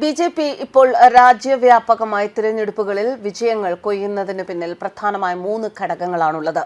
BJP ഇപ്പോൾ രാജ്യവ്യാപകമായി തിരഞ്ഞെടുപ്പുകളിൽ വിജയങ്ങൾ കൊയ്യുന്നതിന് പിന്നിൽ പ്രധാനമായ 3 ഘടകങ്ങളാണുള്ളത്.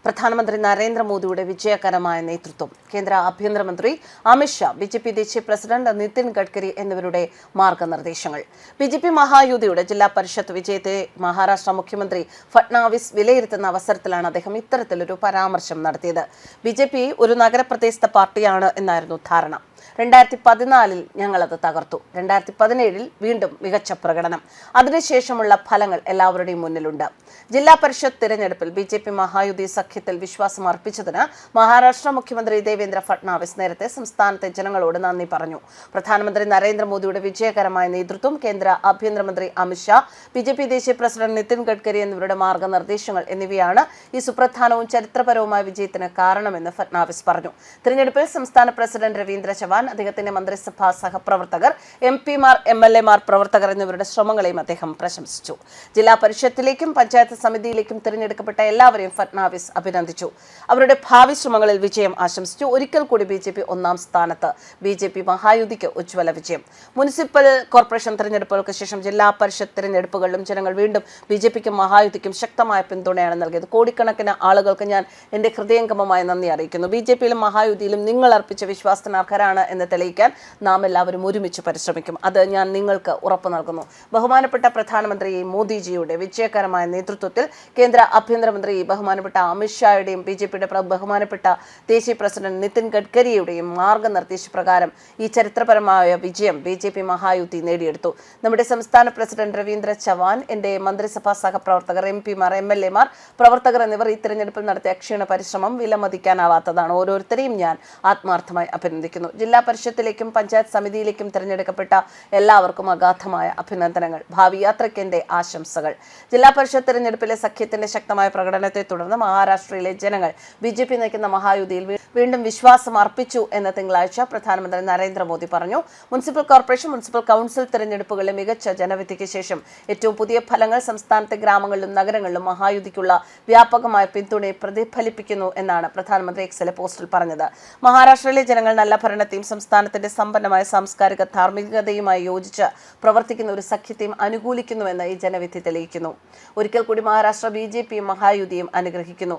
പ്രധാനമന്ത്രി നരേന്ദ്രമോദിയുടെ വിജയകരമായ നേതൃത്വം, കേന്ദ്ര ആഭ്യന്തരമന്ത്രി അമിത്ഷാ, ബി.ജെ.പി ദേശീയ പ്രസിഡന്റ് നിതിൻ ഗഡ്കരി എന്നിവരുടെ മാർഗനിർദ്ദേശങ്ങൾ. ബി.ജെ.പി മഹായുതിയുടെ ജില്ലാ പരിഷത്ത് വിജയത്തെ മഹാരാഷ്ട്ര മുഖ്യമന്ത്രി ഫട്നാവിസ് വിലയിരുത്തുന്ന അവസരത്തിലാണ് അദ്ദേഹം ഇത്തരത്തിലൊരു പരാമർശം നടത്തിയത്. ബി.ജെ.പി ഒരു നഗരപ്രദേശത്തെ പാർട്ടിയാണ് എന്നായിരുന്നു ധാരണ. 2014 ഞങ്ങളത് തകർത്തു. 2017 വീണ്ടും മികച്ച പ്രകടനം. അതിനുശേഷമുള്ള ഫലങ്ങൾ എല്ലാവരുടെയും മുന്നിലുണ്ട്. ജില്ലാ പരിഷത്ത് തിരഞ്ഞെടുപ്പിൽ ബി.ജെ.പി മഹായുതി സഖ്യത്തിൽ വിശ്വാസം അർപ്പിച്ചതിന് മഹാരാഷ്ട്ര മുഖ്യമന്ത്രി ദേവേന്ദ്ര ഫട്നാവിസ് നേരത്തെ സംസ്ഥാനത്തെ ജനങ്ങളോട് നന്ദി പറഞ്ഞു. പ്രധാനമന്ത്രി നരേന്ദ്രമോദിയുടെ വിജയകരമായ നേതൃത്വം, കേന്ദ്ര ആഭ്യന്തരമന്ത്രി അമിത്ഷാ, ബി.ജെ.പി ദേശീയ പ്രസിഡന്റ് നിതിൻ ഗഡ്കരി എന്നിവരുടെ മാർഗനിർദ്ദേശങ്ങൾ എന്നിവയാണ് ഈ സുപ്രധാനവും ചരിത്രപരവുമായ വിജയത്തിന് കാരണമെന്ന് ഫട്നാവിസ് പറഞ്ഞു. തിരഞ്ഞെടുപ്പിൽ സംസ്ഥാന പ്രസിഡന്റ് രവീന്ദ്ര ചവാൻ, അദ്ദേഹത്തിന്റെ മന്ത്രിസഭാ സഹപ്രവർത്തകർ, എം.പിമാർ, എം.എൽ.എമാർ, പ്രവർത്തകർ എന്നിവരുടെ ശ്രമങ്ങളെയും അദ്ദേഹം പ്രശംസിച്ചു. ജില്ലാ പരിഷത്തിലേക്കും പഞ്ചായത്ത് സമിതിയിലേക്കും തിരഞ്ഞെടുക്കപ്പെട്ട എല്ലാവരെയും ഫട്നാവിസ് അഭിനന്ദിച്ചു. അവരുടെ ഭാവി ശ്രമങ്ങളിൽ വിജയം ആശംസിച്ചു. ഒരിക്കൽ കൂടി ബി.ജെ.പി ഒന്നാം സ്ഥാനത്ത്. ബി.ജെ.പി മഹായുതിക്ക് ഉജ്ജ്വല വിജയം. മുനിസിപ്പൽ കോർപ്പറേഷൻ തിരഞ്ഞെടുപ്പുകൾക്ക് ശേഷം ജില്ലാ പരിഷത്ത് തിരഞ്ഞെടുപ്പുകളിലും ജനങ്ങൾ വീണ്ടും ബി.ജെ.പിക്കും മഹായുതിക്കും ശക്തമായ പിന്തുണയാണ് നൽകിയത്. കോടിക്കണക്കിന് ആളുകൾക്ക് ഞാൻ എന്റെ ഹൃദയംഗമമായ നന്ദി അറിയിക്കുന്നു. ബി.ജെ.പിയിലും മഹായുതിയിലും നിങ്ങൾ അർപ്പിച്ച വിശ്വാസത്തിന് അർഹരാണ് എന്ന് തെളിയിക്കാൻ നാം എല്ലാവരും ഒരുമിച്ച് പരിശ്രമിക്കും. അത് ഞാൻ നിങ്ങൾക്ക് ഉറപ്പു നൽകുന്നു. ബഹുമാനപ്പെട്ട പ്രധാനമന്ത്രി മോദിജിയുടെ വിജയകരമായ നേതൃത്വത്തിൽ കേന്ദ്ര ആഭ്യന്തരമന്ത്രി ബഹുമാനപ്പെട്ട അമിത്ഷായുടെയും ബി.ജെ.പിയുടെ ബഹുമാനപ്പെട്ട ദേശീയ പ്രസിഡന്റ് നിതിൻ ഗഡ്കരിയുടെയും മാർഗനിർദ്ദേശപ്രകാരം ഈ ചരിത്രപരമായ വിജയം ബി.ജെ.പി മഹായുതി നേടിയെടുത്തു. നമ്മുടെ സംസ്ഥാന പ്രസിഡന്റ് രവീന്ദ്ര ചവാൻ, എന്റെ മന്ത്രിസഭാ സഹപ്രവർത്തകർ, എം.പിമാർ, എം.എൽ.എമാർ, പ്രവർത്തകർ എന്നിവർ ഈ തിരഞ്ഞെടുപ്പിൽ നടത്തിയ അക്ഷീണ പരിശ്രമം വിലമതിക്കാനാവാത്തതാണ്. ഓരോരുത്തരെയും ഞാൻ ആത്മാർത്ഥമായി അഭിനന്ദിക്കുന്നു. ജില്ലാ പരിഷത്തിലേക്കും പഞ്ചായത്ത് സമിതിയിലേക്കും തിരഞ്ഞെടുക്കപ്പെട്ട എല്ലാവർക്കും അഗാധമായ അഭിനന്ദനങ്ങൾ. ഭാവി യാത്രയ്ക്ക് എന്റെ ആശംസകൾ. ജില്ലാ പരിഷത്ത് തിരഞ്ഞെടുപ്പിലെ സഖ്യത്തിന്റെ ശക്തമായ പ്രകടനത്തെ തുടർന്ന് മഹാരാഷ്ട്രയിലെ ജനങ്ങൾ ബി.ജെ.പി നയിക്കുന്ന മഹായുതിയിൽ വീണ്ടും വിശ്വാസം അർപ്പിച്ചു എന്ന് തിങ്കളാഴ്ച പ്രധാനമന്ത്രി നരേന്ദ്രമോദി പറഞ്ഞു. മുനിസിപ്പൽ കോർപ്പറേഷൻ, മുനിസിപ്പൽ കൗൺസിൽ തിരഞ്ഞെടുപ്പുകളിലെ മികച്ച ജനവിധിക്ക് ശേഷം ഏറ്റവും പുതിയ ഫലങ്ങൾ സംസ്ഥാനത്തെ ഗ്രാമങ്ങളിലും നഗരങ്ങളിലും മഹായുതിക്കുള്ള വ്യാപകമായ പിന്തുണയെ പ്രതിഫലിപ്പിക്കുന്നു എന്നാണ് പ്രധാനമന്ത്രി എക്സിലെ പോസ്റ്റിൽ പറഞ്ഞത്. മഹാരാഷ്ട്രയിലെ ജനങ്ങൾ നല്ല ഭരണത്തെയും സംസ്ഥാനത്തിന്റെ സമ്പന്നമായ സാംസ്കാരിക ധാർമ്മികതയുമായി യോജിച്ച് പ്രവർത്തിക്കുന്ന ഒരു സഖ്യത്തെയും അനുകൂലിക്കുന്നുവെന്ന് ഈ ജനവിധി തെളിയിക്കുന്നു. ഒരിക്കൽ കൂടി മഹാരാഷ്ട്ര ബി.ജെ.പിയും മഹായുതിയും അനുഗ്രഹിക്കുന്നു.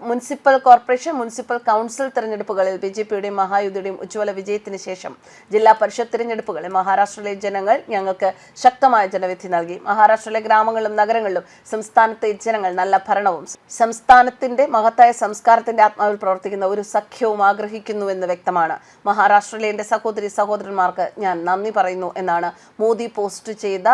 മുനിസിപ്പൽ കോർപ്പറേഷൻ, മുനിസിപ്പൽ കൗൺസിൽ തെരഞ്ഞെടുപ്പുകളിൽ ബി.ജെ.പിയുടെയും മഹായുതിയുടെയും ഉജ്ജ്വല വിജയത്തിന് ശേഷം ജില്ലാ പരിഷത്ത് തിരഞ്ഞെടുപ്പുകളിൽ മഹാരാഷ്ട്രയിലെ ജനങ്ങൾ ഞങ്ങൾക്ക് ശക്തമായ ജനവിധി നൽകി. മഹാരാഷ്ട്രയിലെ ഗ്രാമങ്ങളിലും നഗരങ്ങളിലും സംസ്ഥാനത്തെ ജനങ്ങൾ നല്ല ഭരണവും സംസ്ഥാനത്തിന്റെ മഹത്തായ സംസ്കാരത്തിന്റെ ആത്മാവിൽ പ്രവർത്തിക്കുന്ന ഒരു സഖ്യവും ആഗ്രഹിക്കുന്നുവെന്ന് വ്യക്തമാണ്. മഹാരാഷ്ട്രയിലെ എന്റെ സഹോദരന്മാർക്ക് ഞാൻ നന്ദി പറയുന്നു എന്നാണ് മോദി പോസ്റ്റ് ചെയ്ത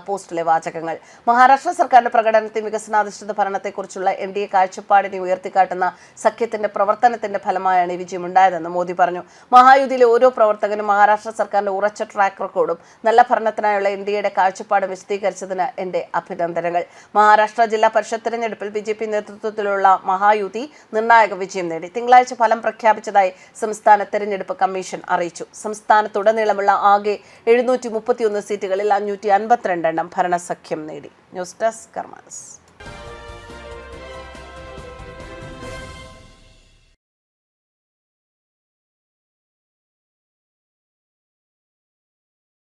പോസ്റ്റിലെ വാചകങ്ങൾ. മഹാരാഷ്ട്ര സർക്കാരിന്റെ പ്രകടനത്തെയും വികസനാധിഷ്ഠിത ഭരണത്തെക്കുറിച്ചുള്ള എൻ.ഡി.എ കാഴ്ചപ്പാടിനെ ഉയർത്തിക്കാട്ടുന്ന സഖ്യത്തിന്റെ പ്രവർത്തനത്തിന്റെ ഫലമായാണ് ഈ വിജയം ഉണ്ടായതെന്ന് മോദി പറഞ്ഞു. മഹായുതിയിലെ ഓരോ പ്രവർത്തകനും മഹാരാഷ്ട്ര സർക്കാരിന്റെ ഉറച്ച ട്രാക്ക് റെക്കോർഡും നല്ല ഭരണത്തിനായുള്ള എൻ.ഡി.എയുടെ കാഴ്ചപ്പാടും വിശദീകരിച്ചതിന് എന്റെ അഭിനന്ദനങ്ങൾ. മഹാരാഷ്ട്ര ജില്ലാ പരിഷത്ത് തിരഞ്ഞെടുപ്പിൽ ബി.ജെ.പി നേതൃത്വത്തിലുള്ള മഹായുതി നിർണായക വിജയം നേടി. തിങ്കളാഴ്ച ഫലം പ്രഖ്യാപിച്ചതായി സംസ്ഥാന തെരഞ്ഞെടുപ്പ് കമ്മീഷൻ അറിയിച്ചു. സംസ്ഥാനത്തുടനീളമുള്ള ആകെ 731 സീറ്റുകളിൽ 552 ഭരണസഖ്യം നേടി. News desk കർമാനസ്.